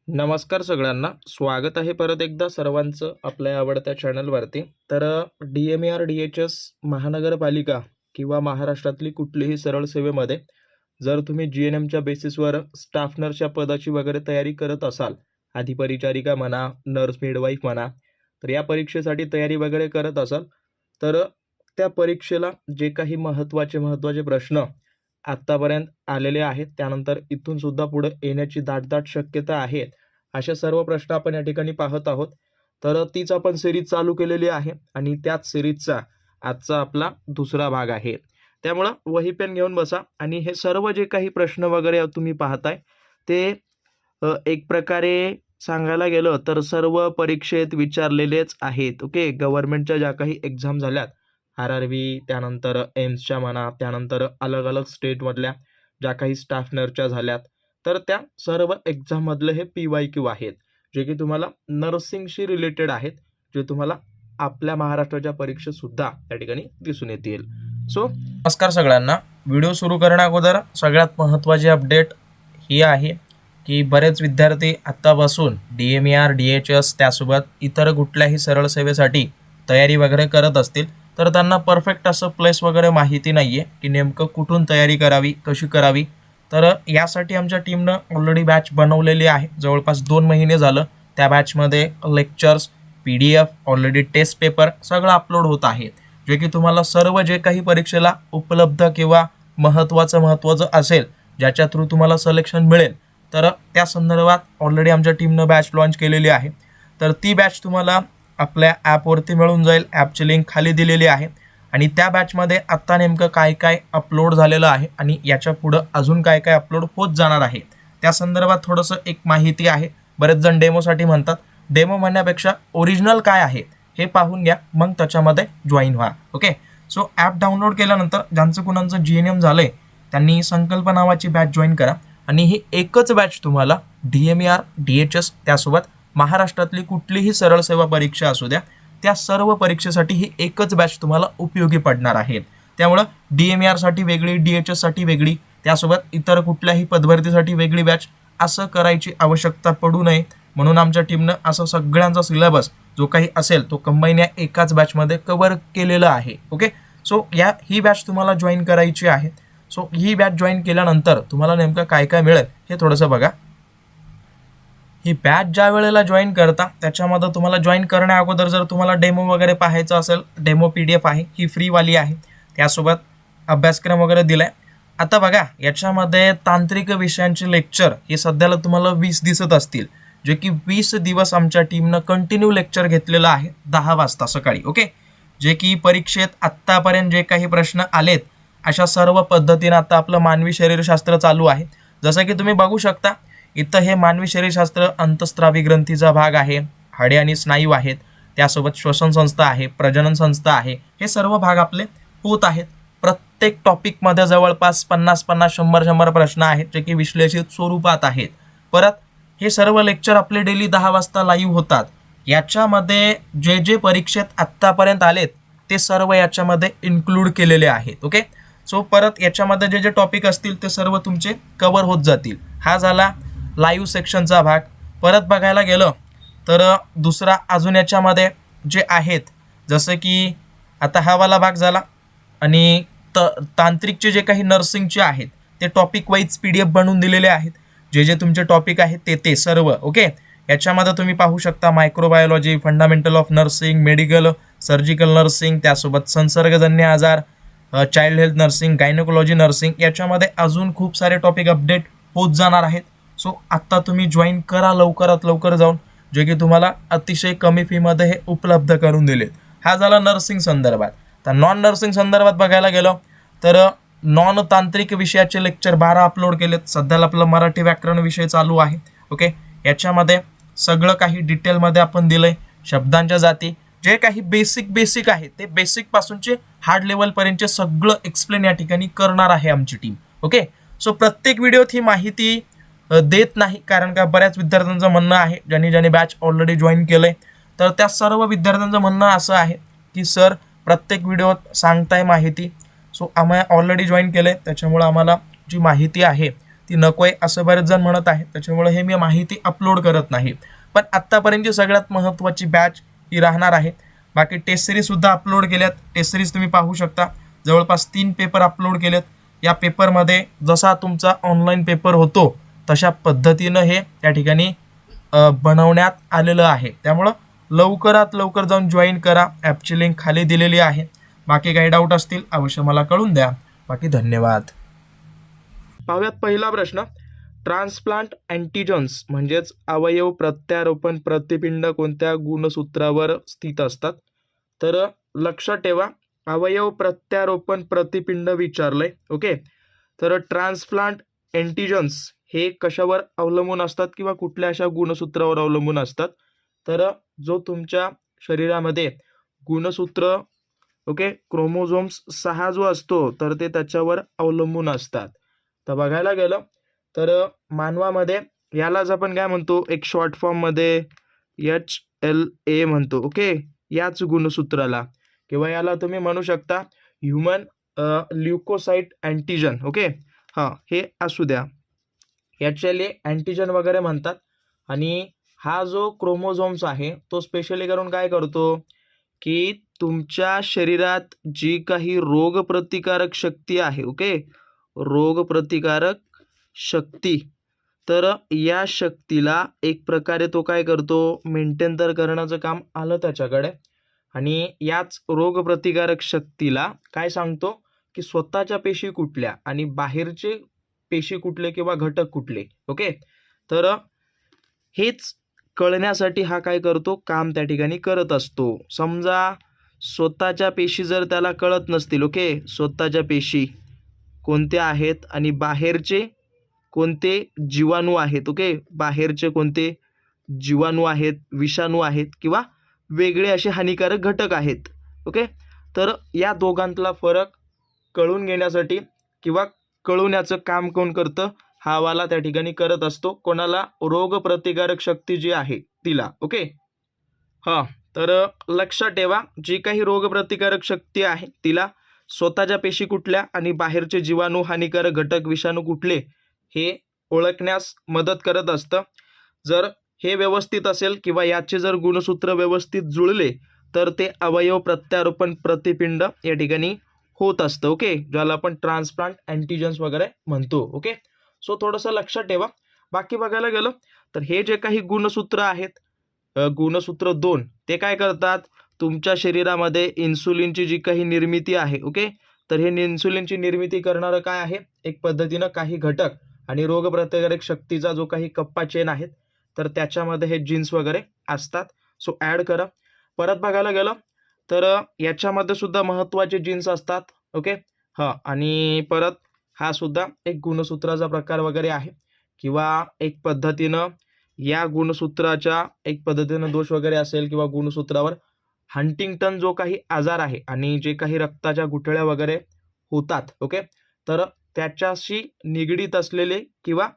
नमस्कार सगळ्यांना. स्वागत आहे परत एकदा सर्वांचं आपल्या आवडत्या चॅनलवरती. तर DMAR-DHS महानगरपालिका किंवा महाराष्ट्रातली कुठलीही सरळ सेवेमध्ये जर तुम्ही GNMच्या बेसिसवर स्टाफ नर्सच्या पदाची वगैरे तयारी करत असाल, आधी परिचारिका म्हणा, नर्स मिडवाईफ म्हणा, तर या परीक्षेसाठी तयारी वगैरे करत असाल, तर त्या परीक्षेला जे काही महत्त्वाचे प्रश्न आत्तापर्यंत आलेले आहेत, त्यानंतर इथून सुद्धा पुढे येण्याची दाट शक्यता आहे. असे सर्व प्रश्न आपण या ठिकाणी पाहत आहोत. तर तीच आपण सिरीज चालू केलेली आहे आणि त्याच सिरीजचा आजचा आपला दुसरा भाग आहे. त्यामुळं वही पेन घेऊन बसा आणि हे सर्व जे काही प्रश्न वगैरे तुम्ही पाहताय ते एक प्रकारे सांगायला गेलं तर सर्व परीक्षेत विचारलेलेच आहेत. ओके, गव्हर्नमेंटच्या ज्या काही एक्झाम झाल्यात, RRB, त्यानंतर एम्सच्या म्हणा, त्यानंतर अलग अलग स्टेटमधल्या ज्या काही स्टाफ नर्सच्या झाल्यात, तर त्या सर्व एक्झाममधले हे PYQ आहेत, जे की तुम्हाला नर्सिंगशी रिलेटेड आहेत, जे तुम्हाला आपल्या महाराष्ट्राच्या परीक्षेत सुद्धा त्या ठिकाणी दिसून येतील. सो नमस्कार सगळ्यांना. व्हिडिओ सुरू करण्या अगोदर सगळ्यात महत्त्वाची अपडेट ही आहे की बरेच विद्यार्थी आत्तापासून DMAR-DHS त्यासोबत इतर कुठल्याही सरळ सेवेसाठी तयारी वगैरे करत असतील, तर त्यांना परफेक्ट असं प्लेस वगैरे माहिती नाही आहे की नेमकं कुठून तयारी करावी, कशी करावी. तर यासाठी आमच्या टीमनं ऑलरेडी बॅच बनवलेली आहे. जवळपास 2 महिने झालं त्या बॅचमध्ये lectures, PDF, already test paper सगळं अपलोड होत आहे, जे की तुम्हाला सर्व जे काही परीक्षेला उपलब्ध किंवा महत्त्वाचं असेल, ज्याच्या थ्रू तुम्हाला सिलेक्शन मिळेल, तर त्या संदर्भात ऑलरेडी आमच्या टीमनं बॅच लॉन्च केलेली आहे. तर ती बॅच तुम्हाला आपल्या ॲपवरती मिळून जाईल. ॲपची लिंक खाली दिलेली आहे आणि त्या बॅचमध्ये आत्ता नेमकं काय काय अपलोड झालेलं आहे आणि याच्या पुढं अजून काय काय अपलोड होत जाणार आहे, त्या संदर्भात थोडंसं एक माहिती आहे. बरेच जण डेमोसाठी म्हणतात. डेमो म्हणण्यापेक्षा ओरिजिनल काय आहे हे पाहून घ्या, मग त्याच्यामध्ये जॉईन व्हा. ओके, सो ॲप डाउनलोड केल्यानंतर ज्यांचं कुणाचं GNM झालं आहे त्यांनी संकल्प नावाची बॅच जॉईन करा आणि ही एकच बॅच तुम्हाला DMAR-DHS त्यासोबत महाराष्ट्रातली कुठलीही सरळ सेवा परीक्षा असू द्या, त्या सर्व परीक्षेसाठी ही एकच बॅच तुम्हाला उपयोगी पडणार आहे. त्यामुळं DMAR-साठी वेगळी, DHS-साठी वेगळी, त्यासोबत इतर कुठल्याही पदभरतीसाठी वेगळी बॅच असं करायची आवश्यकता पडू नये, म्हणून आमच्या टीमनं असं सगळ्यांचा सिलेबस जो काही असेल तो कंबाईन या एकाच बॅचमध्ये कव्हर केलेला आहे. ओके, सो ही बॅच तुम्हाला जॉईन करायची आहे. सो ही बॅच जॉईन केल्यानंतर तुम्हाला नेमकं काय काय मिळेल हे थोडंसं बघा. ही बॅच ज्या वेळेला जॉईन करता त्याच्यामध्ये तुम्हाला जॉईन करण्या अगोदर जर तुम्हाला डेमो वगैरे पाहायचं असेल, डेमो PDF आहे, ही फ्रीवाली आहे. त्यासोबत अभ्यासक्रम वगैरे दिला आहे. आता बघा, याच्यामध्ये तांत्रिक विषयांचे लेक्चर हे सध्याला तुम्हाला 20 दिसत असतील, जे की 20 दिवस आमच्या टीमनं कंटिन्यू लेक्चर घेतलेलं आहे 10 वाजता सकाळी. ओके, जे की परीक्षेत आत्तापर्यंत जे काही प्रश्न आलेत अशा सर्व पद्धतीनं आता आपलं मानवी शरीरशास्त्र चालू आहे. जसं की तुम्ही बघू शकता, इथं हे मानवी शरीरशास्त्र अंतस्त्रावी ग्रंथीचा भाग आहे, हाडे आणि स्नायू आहेत, त्यासोबत श्वसन संस्था आहे, प्रजनन संस्था आहे, हे सर्व भाग आपले होत आहेत. प्रत्येक टॉपिकमध्ये जवळपास 50-50, 100-100 प्रश्न आहेत, जे की विश्लेषित स्वरूपात आहेत. परत हे सर्व लेक्चर आपले डेली 10 वाजता लाईव्ह होतात. याच्यामध्ये जे जे परीक्षेत आत्तापर्यंत आलेत ते सर्व याच्यामध्ये इन्क्लूड केलेले आहेत. ओके, सो परत याच्यामध्ये जे जे टॉपिक असतील ते सर्व तुमचे कव्हर होत जातील. हा झाला लाईव्ह सेक्शनचा भाग. परत बघायला गेलं तर दुसरा अजून याच्यामध्ये जे आहेत, जसं की आता हा वाला भाग झाला आणि तांत्रिकचे जे काही नर्सिंगचे आहेत ते टॉपिक वाईज PDF बनवून दिलेले आहेत. जे जे तुमचे टॉपिक आहेत ते सर्व. ओके, याच्यामध्ये तुम्ही पाहू शकता microbiology, fundamental of nursing, medical surgical nursing, त्यासोबत संसर्गजन्य आजार, चाइल्ड हेल्थ नर्सिंग, गायनोकॉलॉजी नर्सिंग, याच्यामध्ये अजून खूप सारे टॉपिक अपडेट होत जाणार आहेत. सो आत्ता तुम्ही जॉईन करा लवकरात लवकर जाऊन, जे की तुम्हाला अतिशय कमी फीमध्ये हे उपलब्ध करून दिलेत. हा झाला नर्सिंग संदर्भात. तर नॉन नर्सिंग संदर्भात बघायला गेलो तर नॉन तांत्रिक विषयाचे लेक्चर 12 अपलोड केलेत. सध्याला आपलं मराठी व्याकरण विषय चालू आहे. ओके, याच्यामध्ये सगळं काही डिटेलमध्ये आपण दिलंय. शब्दांच्या जाती, जे काही बेसिक आहे ते बेसिकपासूनचे हार्ड लेवलपर्यंतचे सगळं एक्सप्लेन या ठिकाणी करणार आहे आमची टीम. ओके, सो प्रत्येक व्हिडिओत ही माहिती देत नाही, कारण का बऱ्याच विद्यार्थ्यांचं म्हणणं आहे, ज्यांनी बॅच ऑलरेडी जॉईन केलं आहे, तर त्या सर्व विद्यार्थ्यांचं म्हणणं असं आहे की सर प्रत्येक व्हिडिओत सांगताय माहिती. सो आम्ही ऑलरेडी जॉईन केलं आहे, त्याच्यामुळं आम्हाला जी माहिती आहे ती नको आहे असं बरेच जण म्हणत आहे, त्याच्यामुळे हे मी माहिती अपलोड करत नाही. पण आत्तापर्यंतची सगळ्यात महत्त्वाची बॅच ही राहणार आहे. बाकी टेस्ट सिरीजसुद्धा अपलोड केल्यात. टेस्ट सिरीज तुम्ही पाहू शकता, जवळपास 3 पेपर अपलोड केलेत. या पेपरमध्ये जसा तुमचा ऑनलाईन पेपर होतो तशा पद्धतीनं हे त्या ठिकाणी बनवण्यात आलेलं आहे. त्यामुळं लवकरात लवकर जाऊन जॉईन करा. ॲपची लिंक खाली दिलेली आहे. बाकी काही डाऊट असतील अवश्य मला कळून द्या. बाकी धन्यवाद. पाहूयात पहिला प्रश्न. ट्रान्सप्लांट अँटीजन्स म्हणजेच अवयव प्रत्यारोपण प्रतिपिंड कोणत्या गुणसूत्रावर स्थित असतात? तर लक्षात ठेवा, अवयव प्रत्यारोपण प्रतिपिंड विचारलंय. ओके, तर ट्रान्सप्लांट अँटीजन्स हे कशावर अवलंबून असतात किंवा कुठल्या अशा गुणसूत्रावर अवलंबून असतात? तर जो तुमच्या शरीरामध्ये गुणसूत्र, ओके, क्रोमोझोम्स 6 जो असतो तर ते त्याच्यावर अवलंबून असतात. तर बघायला गेलं तर मानवामध्ये यालाच आपण काय म्हणतो, एक शॉर्ट फॉर्ममध्ये HLA म्हणतो. ओके, याच गुणसूत्राला, किंवा याला तुम्ही म्हणू शकता ह्युमन ल्युकोसाइट अँटीजन. ओके, हां, हे असू द्या, HLA अँटीजन वगैरे म्हणतात. आणि हा जो क्रोमोझोम्स आहे तो स्पेशली करून काय करतो की तुमच्या शरीरात जी काही रोगप्रतिकारक शक्ती आहे, ओके, रोगप्रतिकारक शक्ती, तर या शक्तीला एक प्रकारे तो काय करतो, मेंटेन तर करण्याचं काम आलं त्याच्याकडे. आणि याच रोगप्रतिकारक शक्तीला काय सांगतो की स्वतःच्या पेशी कुठल्या आणि बाहेरचे पेशी कुठले किंवा घटक कुठले. ओके, तर हेच कळण्यासाठी हा काय करतो, काम त्या ठिकाणी करत असतो. समजा स्वतःच्या पेशी जर त्याला कळत नसतील, ओके, स्वतःच्या पेशी कोणत्या आहेत आणि बाहेरचे कोणते जीवाणू आहेत, ओके, बाहेरचे कोणते जीवाणू आहेत, विषाणू आहेत किंवा वेगळे असे हानिकारक घटक आहेत. ओके, तर या दोघांतला फरक कळून घेण्यासाठी किंवा कळवण्याचं काम कोण करतं, हा वाला त्या ठिकाणी करत असतो. कोणाला? रोगप्रतिकारक शक्ती जी आहे तिला. ओके, हां, तर लक्षात ठेवा, जी काही रोगप्रतिकारक शक्ती आहे तिला स्वतःच्या पेशी कुठल्या आणि बाहेरचे जीवाणू, हानिकारक घटक, विषाणू कुठले हे ओळखण्यास मदत करत असतं. जर हे व्यवस्थित असेल किंवा याचे जर गुणसूत्र व्यवस्थित जुळले तर ते अवयव प्रत्यारोपण प्रतिपिंड या ठिकाणी होत असतं. ओके, ज्याला आपण ट्रान्सप्लांट अँटीजन्स वगैरे म्हणतो. ओके, सो थोडंसं लक्षात ठेवा. बाकी बघायला गेलं तर हे जे काही गुणसूत्र आहेत, गुणसूत्र 2, ते काय करतात, तुमच्या शरीरामध्ये इन्सुलिनची जी काही निर्मिती आहे, ओके, तर हे इन्सुलिनची निर्मिती करणारं काय आहे, एक पद्धतीनं काही घटक आणि रोगप्रतिकारक शक्तीचा जो काही कप्पा चेन आहेत तर त्याच्यामध्ये हे जीन्स वगैरे असतात. सो ॲड करा. परत बघायला गेलं तर याच्यामध्ये सुद्धा महत्त्वाचे जीन्स असतात. ओके, हां, आणि परत हा सुद्धा एक गुणसूत्राचा प्रकार वगैरे आहे किंवा एक पद्धतीनं या गुणसूत्राच्या एक पद्धतीनं दोष वगैरे असेल किंवा गुणसूत्रावर हंटिंग्टन जो काही आजार आहे आणि जे काही रक्ताच्या गुठळ्या वगैरे होतात, ओके, तर त्याच्याशी निगडीत असलेले किंवा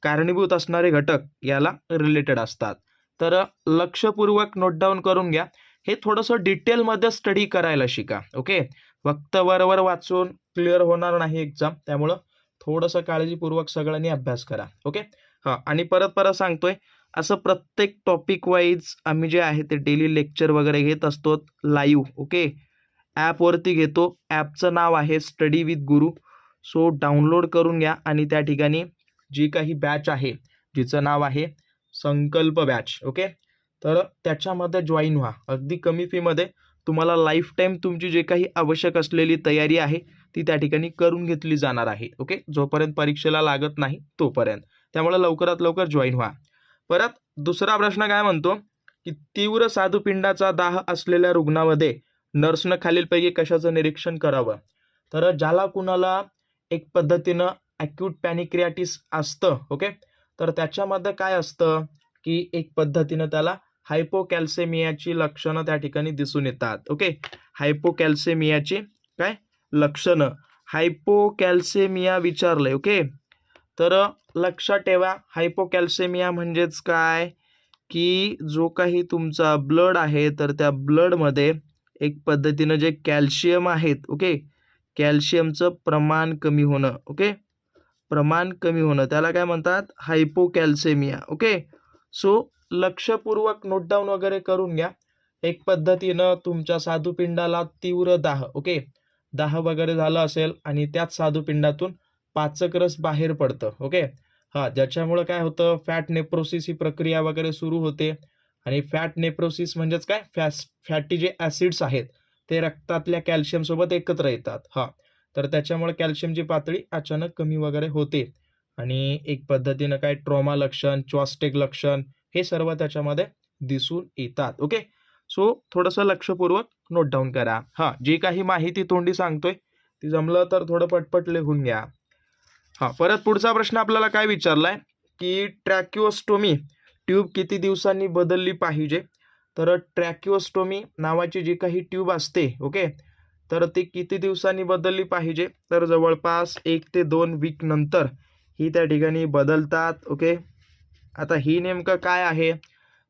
कारणीभूत असणारे घटक याला रिलेटेड असतात. तर लक्षपूर्वक नोट डाऊन करून घ्या. हे थोडंसं डिटेलमध्ये स्टडी करायला शिका. ओके, फक्त वरवर वाचून क्लिअर होणार नाही एक्झाम, त्यामुळं थोडंसं काळजीपूर्वक सगळ्यांनी अभ्यास करा. ओके, हां, आणि परत परत सांगतोय, असं प्रत्येक टॉपिक वाईज आम्ही जे आहे ते डेली लेक्चर वगैरे घेत असतो लाईव्ह. ओके, ॲपवरती घेतो. ॲपचं नाव आहे study with Guru. So download करून घ्या आणि त्या ठिकाणी जी काही बॅच आहे जिचं नाव आहे संकल्प बॅच, ओके, तर त्याच्यामध्ये जॉईन व्हा. अगदी कमी फीमध्ये तुम्हाला लाईफ टाईम तुमची जे काही आवश्यक असलेली तयारी आहे ती त्या ठिकाणी करून घेतली जाणार आहे. ओके, जोपर्यंत परीक्षेला लागत नाही तोपर्यंत. त्यामुळे लवकरात लवकर जॉईन व्हा. परत दुसरा प्रश्न काय म्हणतो की तीव्र स्वादुपिंडाचा दाह असलेल्या रुग्णामध्ये नर्सनं खालीलपैकी कशाचं निरीक्षण करावं? तर ज्याला कुणाला एक पद्धतीनं ॲक्यूट पॅनिक्रियाटिस असतं, ओके, तर त्याच्यामध्ये काय असतं की एक पद्धतीनं त्याला हायपोकॅल्सेमियाची लक्षणं त्या ठिकाणी दिसून येतात. ओके, हायपोकॅल्सेमियाची काय लक्षणं, हायपोकॅल्सेमिया विचारलंय. ओके, तर लक्षात ठेवा, हायपोकॅल्सेमिया म्हणजेच काय की जो काही तुमचा ब्लड आहे तर त्या ब्लडमध्ये एक पद्धतीनं जे कॅल्शियम आहेत, ओके, कॅल्शियमचं प्रमाण कमी होणं. ओके, प्रमाण कमी होणं त्याला काय म्हणतात, हायपोकॅल्सेमिया. ओके, सो लक्षपूर्वक नोट डाऊन वगैरे करून घ्या. एक पद्धतीनं तुमच्या स्वादुपिंडाला तीव्र दाह, ओके, दाह वगैरे झाला असेल आणि त्याच स्वादुपिंडातून पाचक रस बाहेर पडतं. ओके, ज्याच्यामुळे काय होतं, फॅट नेप्रोसिस ही प्रक्रिया वगैरे सुरू होते. आणि फॅट नेप्रोसिस म्हणजेच काय, फॅटी जे ॲसिड्स आहेत ते रक्तातल्या कॅल्शियम सोबत एकत्र येतात. तर त्याच्यामुळे कॅल्शियमची पातळी अचानक कमी वगैरे होते आणि एक पद्धतीनं काय ट्रॉमा लक्षण, चॉस्टेक लक्षण हे सर्व त्याच्यामध्ये दिसून येतात. ओके, सो थोडंसं लक्षपूर्वक नोट डाऊन करा. जी काही माहिती तोंडी सांगतोय ती जमलं तर थोडं पटपट लिहून घ्या. परत पुढचा प्रश्न आपल्याला काय विचारलाय की ट्रॅक्युओस्टोमी ट्यूब किती दिवसांनी बदलली पाहिजे. तर ट्रॅक्युओस्टोमी नावाची जी काही ट्यूब असते, ओके, तर ती किती दिवसांनी बदलली पाहिजे. तर जवळपास 1 ते 2 वीक नंतर ही त्या ठिकाणी बदलतात. ओके, आता ही नेमकं काय आहे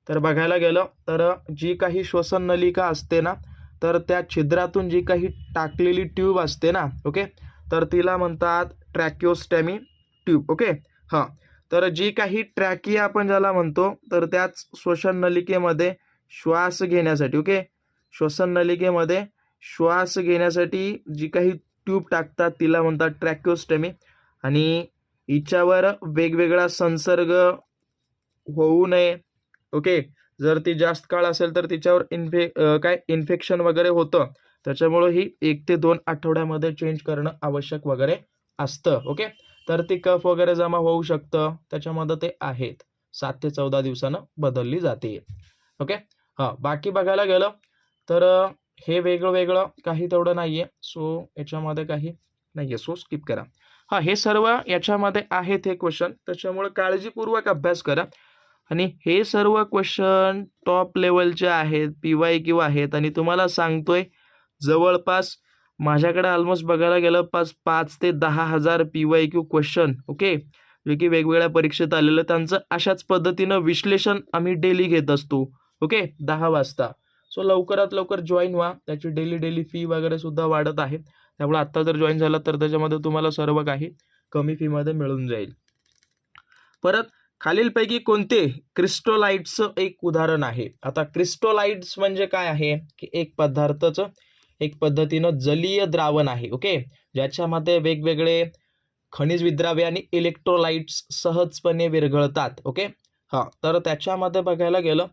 तर बघायला गेलं तर जी काही श्वसन नलिका असते ना, तर त्या छिद्रातून जी काही टाकलेली ट्यूब असते ना, ओके, तर तिला म्हणतात ट्रॅक्युओस्टॉमी ट्यूब. ओके, तर जी काही ट्रॅकिया आपण ज्याला म्हणतो तर त्याच श्वसन नलिकेमध्ये श्वास घेण्यासाठी, ओके, श्वसन नलिकेमध्ये श्वास घेण्यासाठी जी काही ट्यूब टाकतात तिला म्हणतात ट्रॅक्युओस्टॉमी. आणि हिच्यावर वेगवेगळा संसर्ग होऊ नये. ओके, जर ती जास्त काळ असेल तर तिच्यावर इन्फेक्शन वगैरे होतं, त्याच्यामुळे ही 1 ते 2 आठवड्यामध्ये चेंज करणं आवश्यक वगैरे असतं. ओके, तर ती कफ वगैरे जमा होऊ शकतं, त्याच्यामध्ये ते आहेत 7 ते 14 दिवसानं बदलली जाते. ओके, बाकी बघायला गेलं तर हे वेगळं काही तेवढं नाहीये, सो याच्यामध्ये काही नाहीये, सो स्किप करा. हे सर्व याच्यामध्ये आहेत हे क्वेश्चन, त्याच्यामुळे काळजीपूर्वक अभ्यास करा. आणि हे सर्व क्वेश्चन टॉप लेवलचे आहेत, PYQ आहेत आणि तुम्हाला सांगतोय जवळपास माझ्याकडे ऑलमोस्ट बघायला गेलं 5 ते 10,000 PYQ क्वेश्चन, ओके, जे की वेगवेगळ्या परीक्षेत आलेलं, त्यांचं अशाच पद्धतीनं विश्लेषण आम्ही डेली घेत असतो. ओके, 10 वाजता. सो लवकरात लवकर जॉईन व्हा. त्याची डेली फी वगैरे सुद्धा वाढत आहे, त्यामुळे आत्ता जर जॉईन झाला तर त्याच्यामध्ये तुम्हाला सर्व काही कमी फीमध्ये मिळून जाईल. परत खालीलपैकी कोणते क्रिस्टोलाइट्सचं एक उदाहरण आहे. आता क्रिस्टोलाइट्स म्हणजे काय आहे की एक पद्धतीनं जलीय द्रावण आहे, ओके, ज्याच्यामध्ये वेगवेगळे खनिज विद्राव्य आणि इलेक्ट्रोलाइट्स सहजपणे विरघळतात. ओके, तर त्याच्यामध्ये बघायला गेलं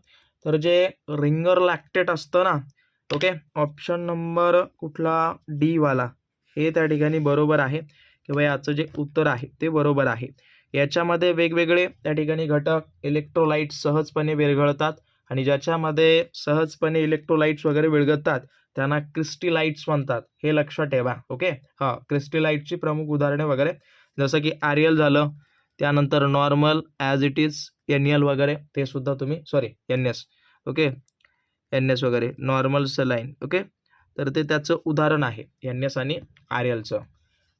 तर जे रिंगर लॅक्टेट असतं ना, ओके, ऑप्शन नंबर कुठला, डी वाला, हे त्या ठिकाणी बरोबर आहे किंवा याचं जे उत्तर आहे ते बरोबर आहे. याच्यामध्ये वेगवेगळे त्या ठिकाणी घटक इलेक्ट्रोलाइट्स सहजपणे विरघळतात आणि ज्याच्यामध्ये सहजपणे इलेक्ट्रोलाइट्स वगैरे विरघळतात त्यांना क्रिस्टलाइट्स म्हणतात, हे लक्षात ठेवा. ओके, क्रिस्टलाइट्सची प्रमुख उदाहरणे वगैरे जसं की आरएल झालं, त्यानंतर normal as it is NL वगैरे, ते सुद्धा तुम्ही NS, ओके, NS वगैरे, नॉर्मल सलाईन, ओके, तर ते त्याचं उदाहरण आहे NS आणि RLचं.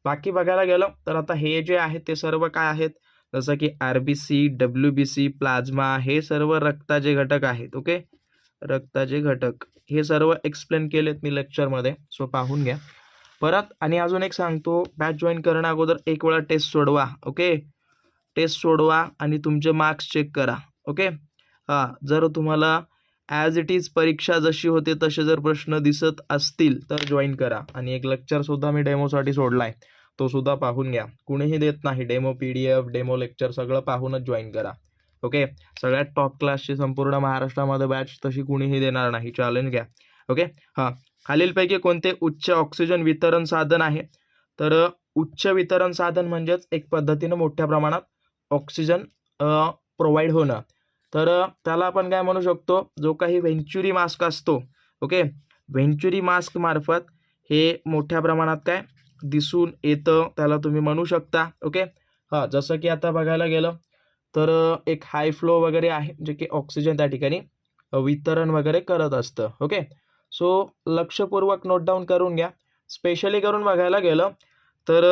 बाकी बघायला गेलं तर आता हे जे आहेत ते सर्व काय आहेत, जसं की RBC, WBC, प्लाझ्मा, हे सर्व रक्ताचे घटक आहेत. ओके, रक्ताचे घटक हे सर्व एक्सप्लेन केलेत मी लेक्चरमध्ये, सो पाहून घ्या परत. आणि अजून एक सांगतो, बॅच जॉईन करण्या अगोदर एक वेळा टेस्ट सोडवा. ओके, टेस्ट सोडवा आणि तुमचे मार्क्स चेक करा. ओके, जर तुम्हाला ॲज इट इज परीक्षा जशी होते तसे जर प्रश्न दिसत असतील तर जॉईन करा. आणि एक लेक्चरसुद्धा मी डेमोसाठी सोडला आहे, तो सुद्धा पाहून घ्या. कुणीही देत नाही डेमो, PDF, डेमो लेक्चर सगळं पाहूनच जॉईन करा. ओके, सगळ्यात टॉप क्लासची संपूर्ण महाराष्ट्रामध्ये बॅच तशी कुणीही देणार नाही, चॅलेंज घ्या. ओके, खालीलपैकी कोणते उच्च ऑक्सिजन वितरण साधन आहे. तर उच्च वितरण साधन म्हणजेच एक पद्धतीनं मोठ्या प्रमाणात ऑक्सिजन प्रोव्हाइड होणं. तर त्याला आपण काय म्हणू शकतो, जो काही व्हेंच्युरी मास्क असतो, ओके, व्हेंच्युरी मास्क मार्फत हे मोठ्या प्रमाणात काय दिसून येतं, त्याला तुम्ही म्हणू शकता. ओके, जसं की आता बघायला गेलं तर एक हाय फ्लो वगैरे आहे, जे की ऑक्सिजन त्या ठिकाणी वितरण वगैरे करत असतं. ओके, सो लक्षपूर्वक नोट डाऊन करून घ्या. स्पेशली करून बघायला गेलं तर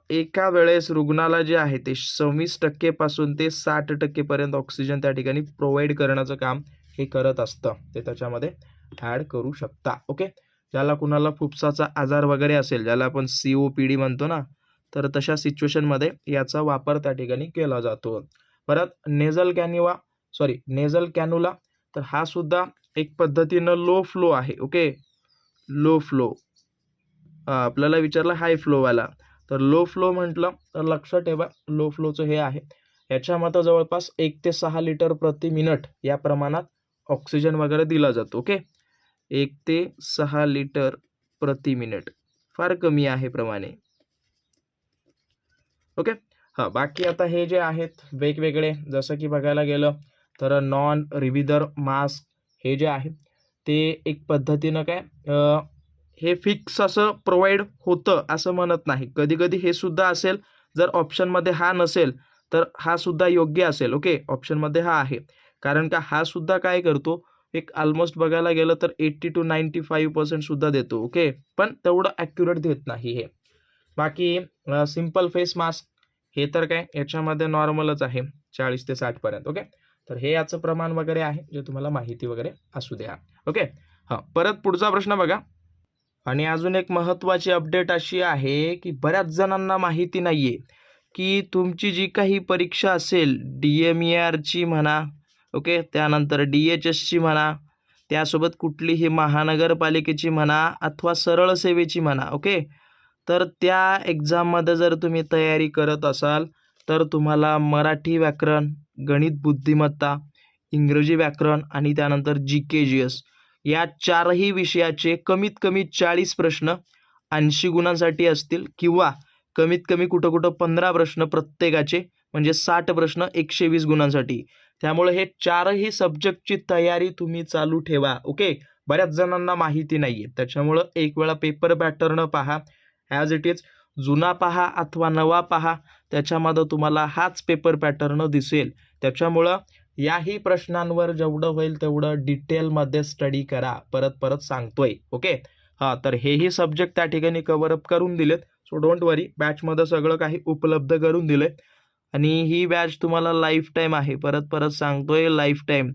एका वेळेस रुग्णाला जे आहे ते 26% पासून ते 60% पर्यंत ऑक्सिजन त्या ठिकाणी प्रोव्हाइड करण्याचं काम हे करत असतं, ते त्याच्यामध्ये ॲड करू शकता. ओके, ज्याला कुणाला फुफ्साचा आजार वगैरे असेल, ज्याला आपण COPD म्हणतो ना, तर तशा सिच्युएशनमध्ये याचा वापर त्या ठिकाणी केला जातो. परत नेझल कॅन्युला, तर हा सुद्धा एक पद्धतीनं लो फ्लो आहे. Okay, low flow. आपल्याला विचारलं हाय फ्लोवाला, तर लो फ्लो म्हटलं तर लक्षात ठेवा लो फ्लोचं हे आहे. याच्यामध्ये जवळपास 1 ते 6 लिटर प्रति मिनिट या प्रमाणात ऑक्सिजन वगैरे दिला जातो. ओके, 1 ते 6 लिटर प्रति मिनिट, फार कमी आहे प्रमाणे. ओके, बाकी आता हे जे आहेत वेगवेगळे, जसं की बघायला गेलं तर नॉन रिव्हिदर मास्क हे जे आहे ते एक पद्धतीनं हे फिक्स असं प्रोव्हाइड होतं असं म्हणत नाही. कधी कधी हे सुद्धा असेल, जर ऑप्शनमध्ये हा नसेल तर हा सुद्धा योग्य असेल. ओके, ऑप्शनमध्ये हा आहे, कारण का हा सुद्धा काय करतो, एक ऑलमोस्ट बघायला गेलं तर 80 to 95% सुद्धा देतो. ओके, पण तेवढं ॲक्युरेट देत नाही हे. बाकी सिम्पल फेस मास्क हे तर काय याच्यामध्ये नॉर्मलच आहे 40 ते 60 पर्यंत. ओके, तर हे याचं प्रमाण वगैरे आहे जे तुम्हाला माहिती वगैरे असू द्या. ओके, परत पुढचा प्रश्न बघा. आणि अजून एक महत्त्वाची अपडेट अशी आहे की बऱ्याच जणांना माहिती नाही आहे की तुमची जी काही परीक्षा असेल DMERची म्हणा, ओके, त्यानंतर DHSची म्हणा, त्यासोबत कुठलीही महानगरपालिकेची म्हणा अथवा सरळ सेवेची म्हणा, ओके, तर त्या एक्झाममध्ये जर तुम्ही तयारी करत असाल तर तुम्हाला मराठी व्याकरण, गणित बुद्धिमत्ता, इंग्रजी व्याकरण आणि त्यानंतर GK GS या चारही विषयाचे कमीत कमी 40 प्रश्न 80 गुणांसाठी असतील, किंवा कमीत कमी कुठं कुठं 15 प्रश्न प्रत्येकाचे, म्हणजे 60 प्रश्न 120 गुणांसाठी. त्यामुळे हे चारही सब्जेक्टची तयारी तुम्ही चालू ठेवा. ओके, बऱ्याच जणांना माहिती नाही आहे, त्याच्यामुळं एक वेळा पेपर पॅटर्न पहा, ॲज इट इज जुना पहा अथवा नवा पहा, त्याच्यामध्ये तुम्हाला हाच पेपर पॅटर्न दिसेल. त्याच्यामुळं याही प्रश्नांवर जेवढं होईल तेवढं डिटेलमध्ये स्टडी करा, परत परत सांगतोय. ओके, तर हेही सब्जेक्ट त्या ठिकाणी कव्हरअप करून दिलेत. सो डोंट वरी, बॅचमध्ये सगळं काही उपलब्ध करून दिले आणि ही बॅच तुम्हाला लाईफ टाईम आहे. परत परत सांगतोय, लाईफ टाईम.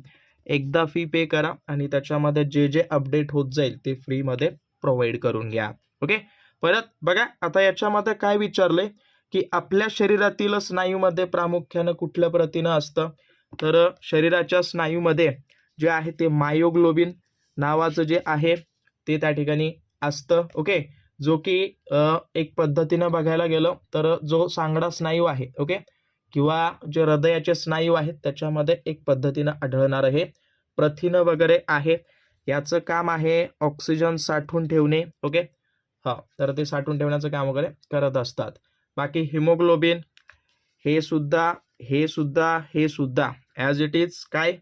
एकदा फी पे करा आणि त्याच्यामध्ये जे जे अपडेट होत जाईल ते फ्रीमध्ये प्रोव्हाइड करून घ्या. ओके, परत बघा आता याच्यामध्ये काय विचारलंय की आपल्या शरीरातील स्नायूमध्ये प्रामुख्यानं कुठल्या प्रथिनं असतं, तर शरीराच्या स्नायूमध्ये जे आहे ते मायोग्लोबिन नावाचं जे आहे ते त्या ठिकाणी असतं. ओके, जो की एक पद्धतीनं बघायला गेलं तर जो सांगडा स्नायू आहे, ओके, किंवा जे हृदयाचे स्नायू आहेत त्याच्यामध्ये एक पद्धतीनं आढळणारं हे प्रथिनं वगैरे आहे. याचं काम आहे ऑक्सिजन साठवून ठेवणे. ओके, तर ते साठवून ठेवण्याचं काम वगैरे करत असतात. बाकी हिमोग्लोबिन हे सुद्धा ॲज इट इज काय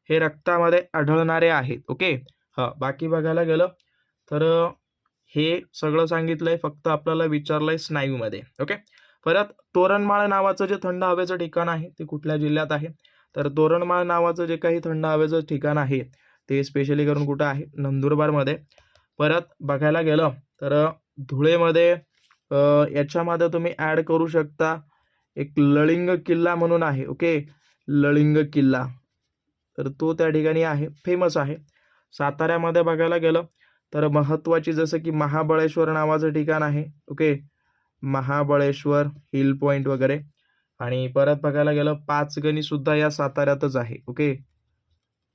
हे रक्तामध्ये आढळणारे आहेत. ओके, बाकी बघायला गेलं तर हे सगळं सांगितलंय, फक्त आपल्याला विचारलंय स्नायूमध्ये. ओके, परत तोरणमाळ नावाचं जे थंड हवेचं ठिकाण आहे ते कुठल्या जिल्ह्यात आहे, तर तोरणमाळ नावाचं जे काही थंड हवेचं ठिकाण आहे ते स्पेशली करून कुठं आहे, नंदुरबारमध्ये. परत बघायला गेलं तर धुळेमध्ये याच्यामध्ये तुम्ही ॲड करू शकता एक लळिंग किल्ला म्हणून आहे. ओके, लळिंग किल्ला, तर तो त्या ठिकाणी आहे, फेमस आहे. साताऱ्यामध्ये बघायला गेलं तर महत्त्वाची जसं की महाबळेश्वर नावाचं ठिकाण आहे. ओके, महाबळेश्वर हिल पॉईंट वगैरे. आणि परत बघायला गेलं पाचगणी सुद्धा या साताऱ्यातच आहे. ओके,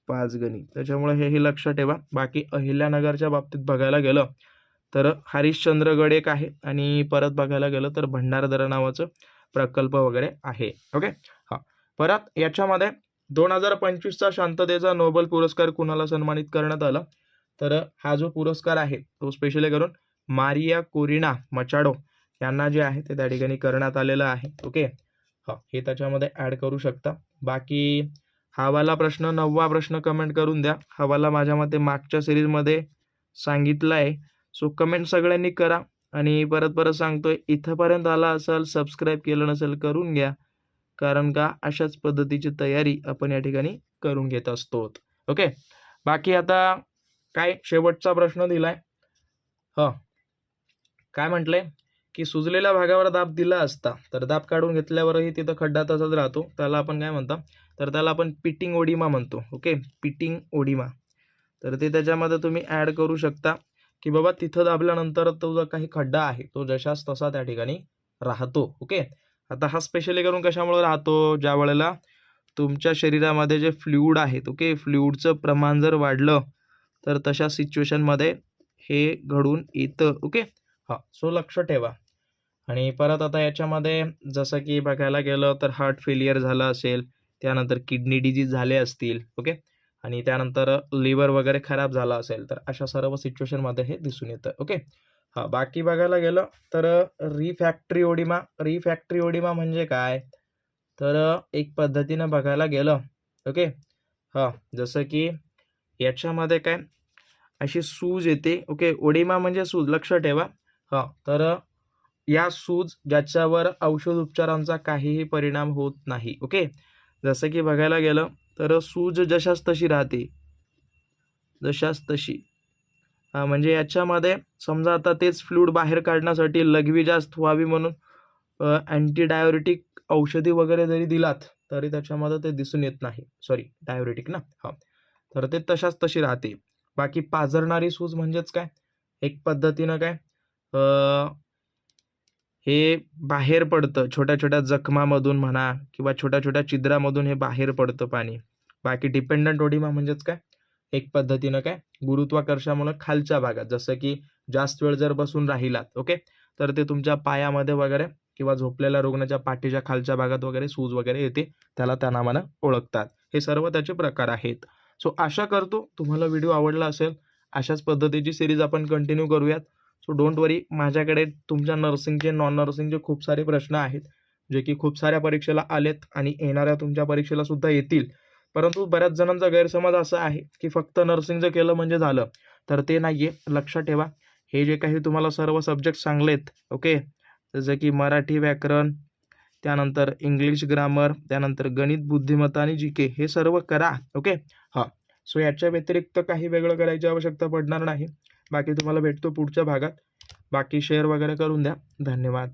पाचगणी, त्याच्यामुळे हेही लक्षात ठेवा. बाकी अहिल्यानगरच्या बाबतीत बघायला गेलं तर हरिश्चंद्रगड एक आहे आणि परत बघायला गेलं तर भंडारदरा नावाचं प्रकल्प वगैरे आहे. ओके, परत याच्यामध्ये 2025चा शांततेचा नोबेल पुरस्कार कुणाला सन्मानित करण्यात आला, तर हा जो पुरस्कार आहे तो स्पेशली करून मारिया कोरिना मचाडो यांना जे आहे ते त्या ठिकाणी करण्यात आलेलं आहे. ओके, हे त्याच्यामध्ये ॲड करू शकता. बाकी हवाला प्रश्न 9वा प्रश्न कमेंट करून द्या. हवाला माझ्या मते मागच्या सिरीजमध्ये सांगितलं आहे. सो कमेंट सगळ्यांनी करा आणि परत परत सांगतोय, इथंपर्यंत आला असाल, सबस्क्राईब केलं नसेल करून घ्या, कारण का अशाच पद्धतीची तयारी आपण या ठिकाणी करून घेत असतो. ओके, बाकी आता काय शेवटचा प्रश्न दिलाय. काय म्हटलंय की सुजलेल्या भागावर दाब दिला असता तर दाब काढून घेतल्यावरही तिथं खड्डा तसाच राहतो, त्याला आपण काय म्हणतो, तर त्याला आपण पिटिंग ओडिमा म्हणतो. Okay, pitting oedema. तर ते त्याच्यामध्ये तुम्ही ॲड करू शकता की बाबा तिथं दाबल्यानंतर तो जो काही खड्डा आहे तो जशास तसा त्या ठिकाणी राहतो. ओके. आता हा स्पेशली करून कशामुळे राहतो, ज्या वेळेला तुमच्या शरीरामध्ये जे फ्लुइड आहेत, ओके, फ्लुइडचं प्रमाण जर वाढलं तर तशा सिच्युएशनमध्ये हे घडून येतं. ओके. हां, सो लक्ष ठेवा. आणि परत आता याच्यामध्ये जसं की बघायला गेलं तर हार्ट फेलियर झालं असेल, त्यानंतर किडनी डिजीज झाले असतील. ओके. आणि त्यानंतर लिव्हर वगैरे खराब झाला असेल, तर अशा सर्व सिच्युएशनमध्ये हे दिसून येतं. ओके. हां, बाकी बघायला गेलं तर रिफॅक्टरी ओडिमा म्हणजे काय? तर एक पद्धतीनं बघायला गेलं, ओके. हां, जसं की याच्यामध्ये काय अशी सूज येते. ओके. ओडिमा म्हणजे सूज, लक्ष ठेवा. हां, तर या सूज ज्याच्यावर औषध उपचारांचा काहीही परिणाम होत नाही. ओके. जसं की बघायला गेलं तर सूज जशाच तशी राहते, जशाच तशी. म्हणजे याच्यामध्ये समजा आता तेच फ्लूइड बाहेर काढण्यासाठी लघवी जास्त व्हावी म्हणून अँटी डायुरेटिक औषधी वगैरे जरी दिलात, तरी त्याच्यामध्ये ते दिसून येत नाही. सॉरी, डायुरेटिक ना? हां. तर ते तशाच तशी राहते. बाकी पाझरणारी सूज म्हणजेच काय? एक पद्धतीनं काय हे बाहेर पडतं छोट्या-छोट्या जखमामधून म्हणा किंवा छोट्या-छोट्या छिद्रामधून हे बाहेर पडतं पाणी. बाकी डिपेंडंट ओडिमा म्हणजेच काय? एक पद्धतीनं काय गुरुत्वाकर्षणामुळे खालच्या भागात, जसं की जास्त वेळ जर बसून राहिलात, ओके, तर ते तुमच्या पायामध्ये वगैरे किंवा झोपलेल्या रुग्णाच्या पाठीच्या खालच्या भागात वगैरे सूज वगैरे येते. त्याला त्या नावानं ओळखतात. हे सर्व त्याचे प्रकार आहेत. सो आशा करतो तुम्हाला व्हिडिओ आवडला असेल. अशाच पद्धतीची सीरीज आपण कंटिन्यू करूयात. सो डोंट वरी, माझ्याकडे तुमच्या नर्सिंगचे, नॉन नर्सिंगचे खूप सारे प्रश्न आहेत, जे की खूप साऱ्या परीक्षेला आलेत आणि येणाऱ्या तुमच्या परीक्षेला सुद्धा येतील. परंतु बऱ्याच जणांचा गैरसमज असा आहे, की फक्त नर्सिंगचं केलं म्हणजे झालं. तर ते नाही आहे. लक्षात ठेवा, हे जे काही तुम्हाला सर्व सब्जेक्ट सांगलेत, ओके, जसं की मराठी व्याकरण, त्यानंतर इंग्लिश ग्रामर, त्यानंतर गणित बुद्धिमत्ता आणि जी हे सर्व करा. ओके. हां. सो याच्या व्यतिरिक्त काही वेगळं करायची आवश्यकता पडणार नाही. बाकी तुम्हाला भेटतो पुढच्या भागात. बाकी शेअर वगैरे करून द्या. धन्यवाद.